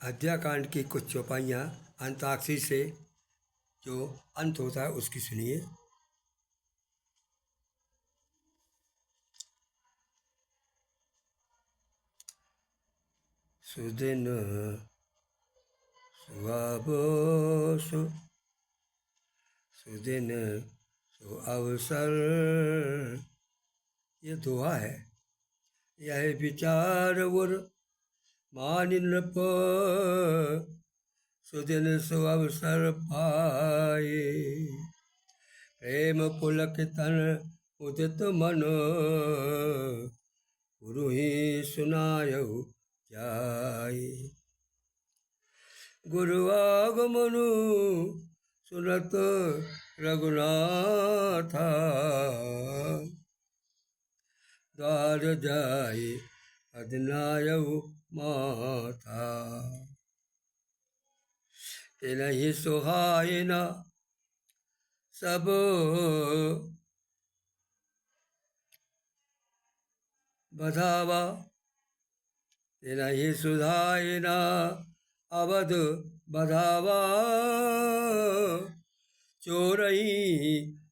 हत्याकांड की कुछ चौपाइयाँ अंताक्षरी से जो अंत होता है उसकी सुनिए। सुदिन सुहावसु सुदिन सु अवसर, ये दोहा है। यह विचार उर मान नृप, सुदिन सु अवसर पाए। प्रेम पुलक तन उदित मन, गुरु ही सुनायहु जाए। गुरु आगमनु सुनत रघुनाथा, द्वार जाए अदनायहु माथा। तिनहि सुहाए न सब बधावा, तिनहि सुधाए न अवध बधावा। चोरही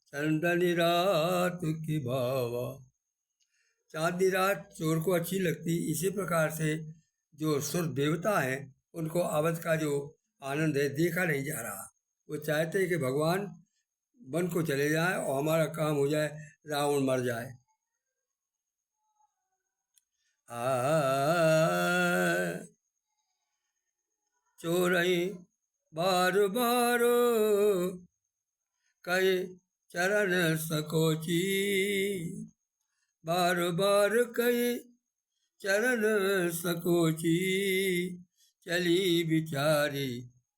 चंदनी रात की भावा। चांदनी रात चोर को अच्छी लगती, इसी प्रकार से जो सुर देवता हैं उनको अवध का जो आनंद है देखा नहीं जा रहा। वो चाहते हैं कि भगवान वन को चले जाए और हमारा काम हो जाए, रावण मर जाए। चोरई बार बार कई चरण सकोची, बार बार कई चरण सकोची। चली बिचारी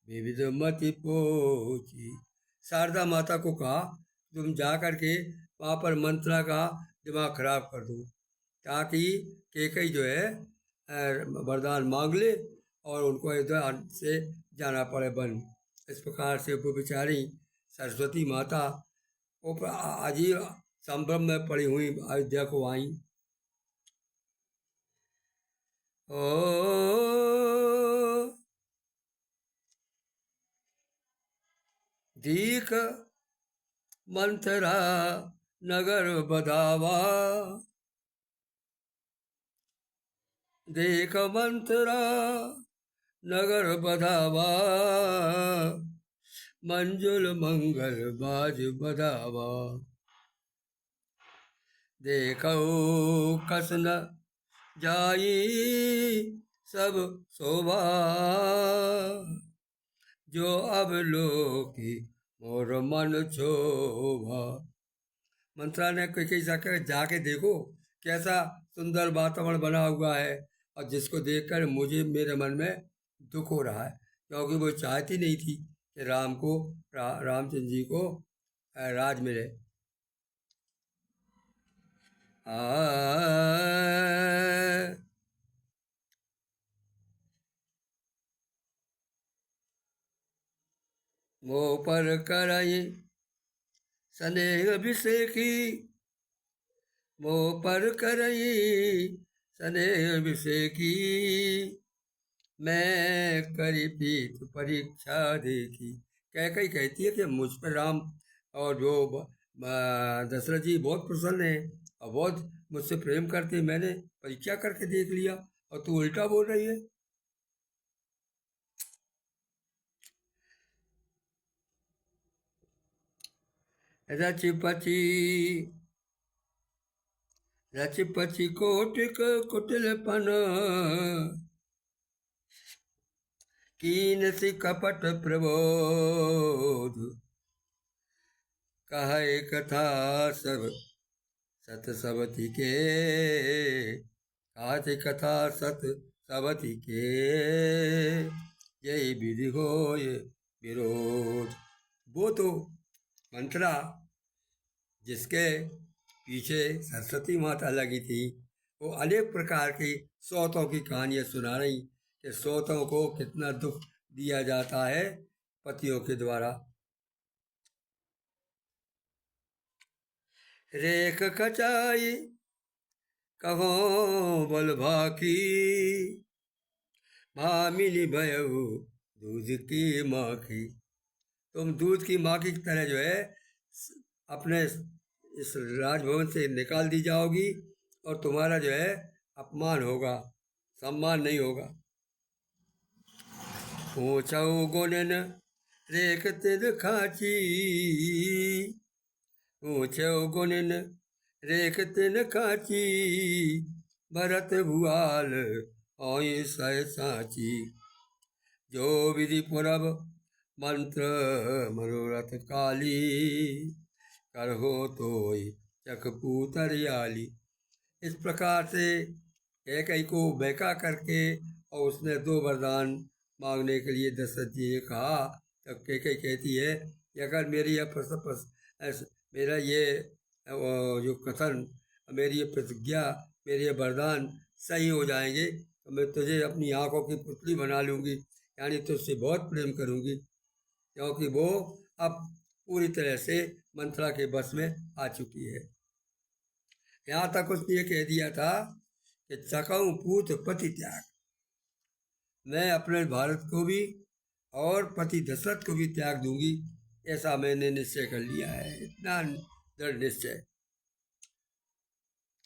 विविध मति पोची। शारदा माता को कहा तुम जा करके वहाँ पर मंत्रा का दिमाग खराब कर दो, ताकि केकई जो है वरदान मांग ले और उनको अयोध्या से जाना पड़े वन। इस प्रकार से वो बेचारी सरस्वती माता वो अजीब संभ्रम में पड़ी हुई अयोध्या को आई। ओ दीख मंथरा नगर बधावा, देख मंथरा नगर बधावा। मंजुल मंगल बाज बधावा, देखो कसन जाई सब शोभा। जो अब लोकी मोर मन शोभा। मंत्रा ने कोई जाके देखो कैसा सुंदर वातावरण बना हुआ है, और जिसको देखकर मुझे मेरे मन में दुख हो रहा है, क्योंकि वो चाहती नहीं थी कि राम को रामचंद्र जी को राज मिले। मोह पर करई स्नेह अभिषेकी, मोह पर करई स्नेह अभिषेकी। मैं करी पीत परीक्षा देखी। कैकई कहती है कि मुझ पर राम और जो दशरथ जी बहुत प्रसन्न है और बहुत मुझसे प्रेम करते, मैंने परीक्षा करके देख लिया और तू उल्टा बोल रही है। रच पची रच पची कोटिक कुटिलपन, कीन सी कपट प्रबोध। कहे कथा सब सत सबती के, कहते कथा सत सबती के। यही विधि हो ये विरोध। वो तो मंत्रा जिसके पीछे सरस्वती माता लगी थी, वो अनेक प्रकार की सौतों की कहानियाँ सुना रही कि सौतों को कितना दुख दिया जाता है पतियों के द्वारा। रेख कचाई कहो बल भाकी, मामिनी भयऊ दूध की माखी। तुम दूध की माखी की तरह जो है अपने इस राजभवन से निकाल दी जाओगी और तुम्हारा जो है अपमान होगा, सम्मान नहीं होगा। ऊंचाऊ गुणन रेख तिल खाची, ऊंचाऊ गुणन रेख तिल खाची, भरत भुआल ओई सह साची। जो विधि पुरब मंत्र मनोरथ काली, करहो तोय चकपूतरियाली। इस प्रकार से कैकई को बहका करके और उसने दो वरदान मांगने के लिए दशरथ जी ने कहा। तब कैकई कहती है कि अगर मेरी मेरा ये जो कथन, मेरी ये प्रतिज्ञा, मेरे ये वरदान सही हो जाएंगे तो मैं तुझे अपनी आंखों की पुतली बना लूँगी, यानी तुझसे बहुत प्रेम करूँगी, क्योंकि वो अब पूरी तरह से मंथरा के बस में आ चुकी है। यहाँ तक उसने ये कह दिया था कि चकाऊं पूत पति त्याग, मैं अपने भारत को भी और पति दशरथ को भी त्याग दूंगी, ऐसा मैंने निश्चय कर लिया है, इतना दृढ़ निश्चय।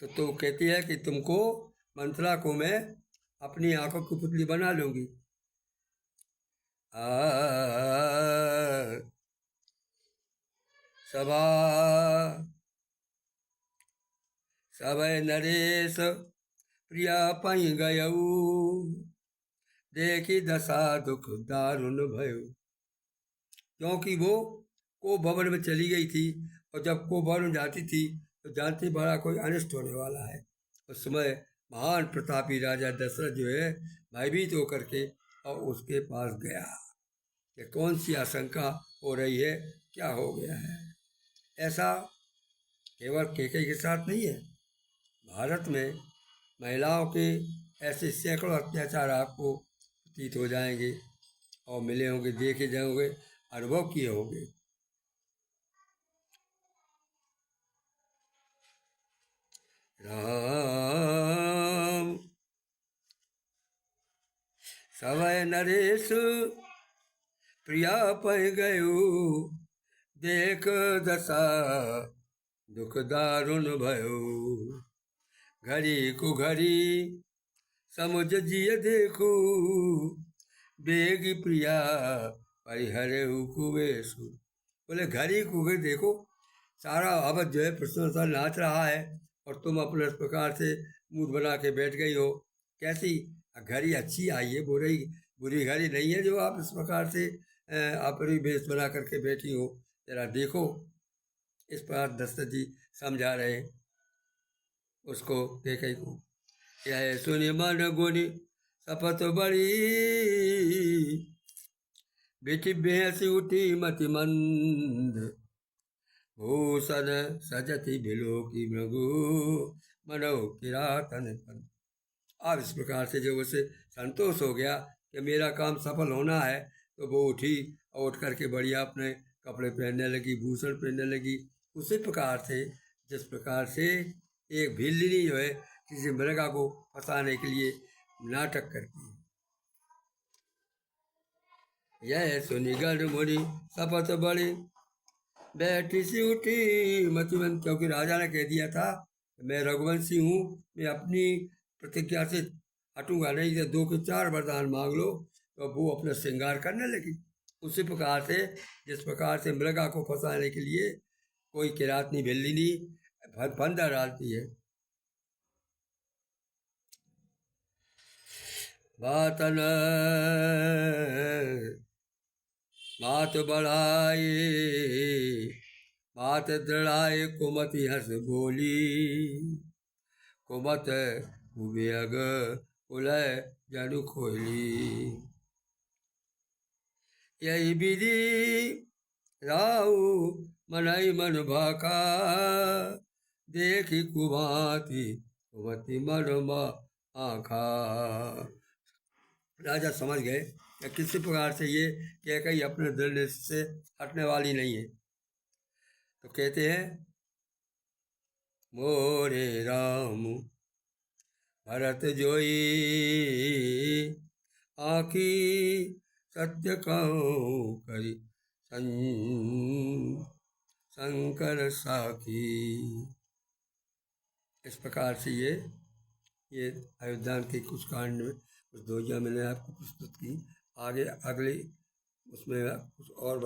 तो कहती है कि तुमको, मंथरा को मैं अपनी आंखों की पुतली बना लूंगी। सभा सब नरेश प्रिया पई गयऊ, देखी दशा दुख दारुण भयो। क्योंकि वो को भवन में चली गई थी, और जब को भवन जाती थी तो जानती बड़ा कोई अनिष्ट होने वाला है। उस समय महान प्रतापी राजा दशरथ जो है भयभीत होकर के और उसके पास गया कि कौन सी आशंका हो रही है, क्या हो गया है। ऐसा केवल कैकेयी के साथ नहीं है, भारत में महिलाओं के ऐसे सैकड़ों अत्याचार आपको प्रतीत हो जाएंगे और मिले होंगे, देखे जाओगे, अनुभव किए होंगे। राम सवय नरेश प्रिया पै गयु, देख दशा दुख दारुण भयो। घड़ी को घड़ी समुझ जिय देखू, बेगी प्रिया परिहरे कुबेशु। बोले घड़ी को घड़ी देखो, सारा अवध जो है प्रसन्न नाच रहा है और तुम अपने इस प्रकार से मूड बना के बैठ गई हो। कैसी घड़ी अच्छी आई है, बुरी घड़ी नहीं है जो आप इस प्रकार से अपनी भेष बना करके बैठी हो, जरा देखो। इस प्रकार दशरथ जी समझा रहे उसको, कैकेयी को। यह सुनि मन गुनि शपथ बड़ी, बेटी बेहसी उठी मति मंद। भूषण सजति बिलो की मृगु, मनो किरातन पर। अब इस प्रकार से जब उसे संतोष हो गया कि मेरा काम सफल होना है, तो वो उठी और उठ करके बढ़िया अपने कपड़े पहनने लगी, भूषण पहनने लगी। उसी प्रकार से जिस प्रकार से एक भिल्लिनी जो है किसी मृगा को फंसाने के लिए नाटक करती है। यह सुनी गण मुनि शपथ बड़ी, बैठी सी उठी मतिमंद। क्योंकि राजा ने कह दिया था मैं रघुवंशी हूँ, मैं अपनी प्रतिज्ञा से हटूंगा नहीं, तो 2 के 4 वरदान मांग लो। तो वो अपना श्रृंगार करने लगी। उसी प्रकार से जिस प्रकार से मृगा को फंसाने के लिए कोई किरातनी भिल्लिनी फंदा डालती है। बातन बात बढ़ाए, बात दृढ़ाए, कुमति हंस बोली। कुमत कुबेग उलय जनु खोली। यही विधि राउ मनई मन भाका, देखी कुभांति कुमति मन आखा। राजा समझ गए कि किसी प्रकार से ये कैकेयी अपने दृढ़ से हटने वाली नहीं है। तो कहते हैं मोरे राम भरत जोई, आखी सत्य कहूँ करी शंकर साखी। इस प्रकार से ये अयोध्या के कुछ कांड में कुछ दोहियाँ मैंने आपको प्रस्तुत की। आगे अगले उसमें कुछ और